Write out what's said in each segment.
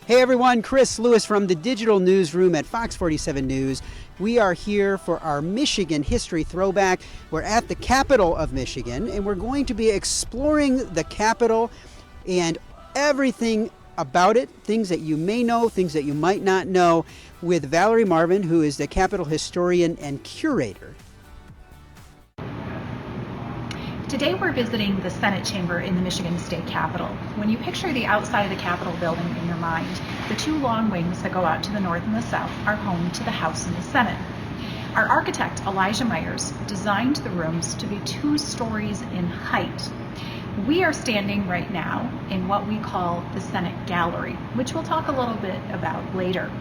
Hey everyone, Chris Lewis from the Digital Newsroom at Fox 47 News. We are here for our Michigan History Throwback. We're at the capital of Michigan, and we're going to be exploring the capital and everything about it, things that you may know, things that you might not know, with Valerie Martin, who is the Capitol historian and curator. Today we're visiting the Senate chamber in the Michigan State Capitol. When you picture the outside of the Capitol building in your mind, the two long wings that go out to the north and the south are home to the House and the Senate. Our architect, Elijah Myers, designed the rooms to be 2 stories in height. We are standing right now in what we call the Senate Gallery, which we'll talk a little bit about later.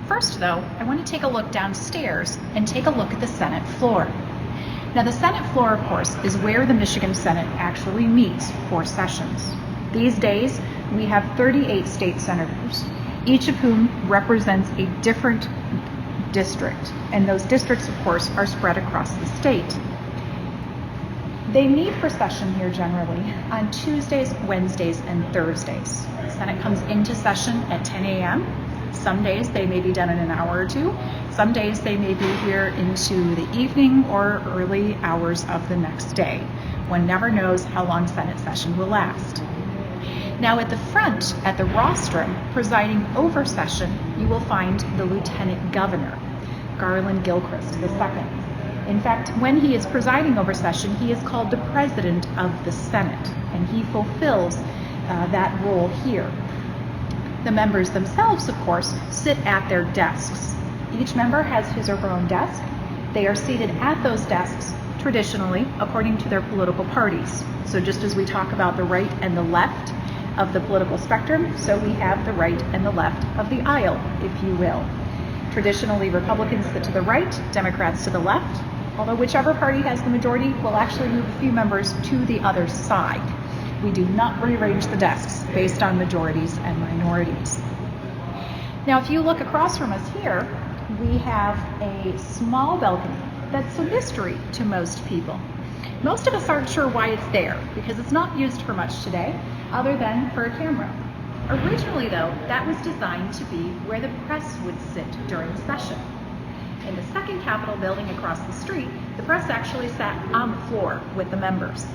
First though, I want to take a look downstairs and take a look at the Senate floor. Now the Senate floor, of course, is where the Michigan Senate actually meets for sessions. These days, we have 38 state senators, each of whom represents a different district, and those districts, of course, are spread across the state. They meet for session here generally on Tuesdays, Wednesdays, and Thursdays. The Senate comes into session at 10 a.m. Some days they may be done in an hour or two. Some days they may be here into the evening or early hours of the next day. One never knows how long Senate session will last. Now at the front, at the rostrum, presiding over session, you will find the Lieutenant Governor, Garland Gilchrist II. In fact, when he is presiding over session, he is called the President of the Senate, and he fulfills that role here. The members themselves, of course, sit at their desks. Each member has his or her own desk. They are seated at those desks, traditionally, according to their political parties. So just as we talk about the right and the left of the political spectrum, so we have the right and the left of the aisle, if you will. Traditionally, Republicans sit to the right, Democrats to the left, although whichever party has the majority will actually move a few members to the other side. We do not rearrange the desks based on majorities and minorities. Now, if you look across from us here, we have a small balcony that's a mystery to most people. Most of us aren't sure why it's there because it's not used for much today other than for a camera. Originally, though, that was designed to be where the press would sit during session. In the second Capitol building across the street, the press actually sat on the floor with the members.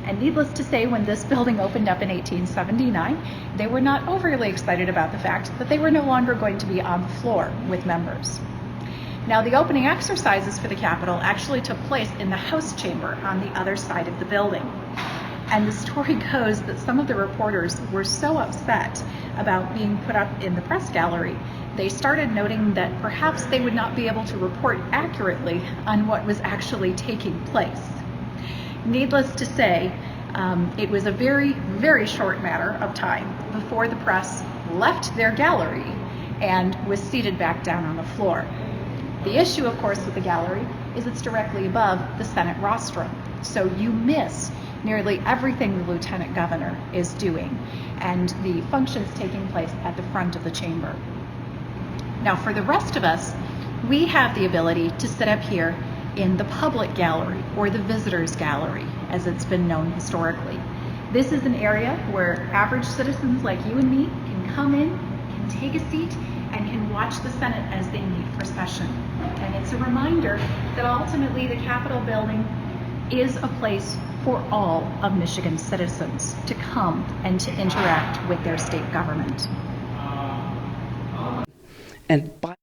And needless to say, when this building opened up in 1879, they were not overly excited about the fact that they were no longer going to be on the floor with members. Now, the opening exercises for the Capitol actually took place in the House chamber on the other side of the building. And the story goes that some of the reporters were so upset about being put up in the press gallery, they started noting that perhaps they would not be able to report accurately on what was actually taking place. Needless to say, it was a very, very short matter of time before the press left their gallery and was seated back down on the floor. The issue, of course, with the gallery is it's directly above the Senate rostrum, so you miss nearly everything the Lieutenant Governor is doing and the functions taking place at the front of the chamber. Now, for the rest of us, we have the ability to sit up here in the public gallery, or the visitors gallery, as it's been known historically. This is an area where average citizens like you and me can come in, can take a seat, and can watch the Senate as they meet for session. And it's a reminder that ultimately the Capitol building is a place for all of Michigan's citizens to come and to interact with their state government. And by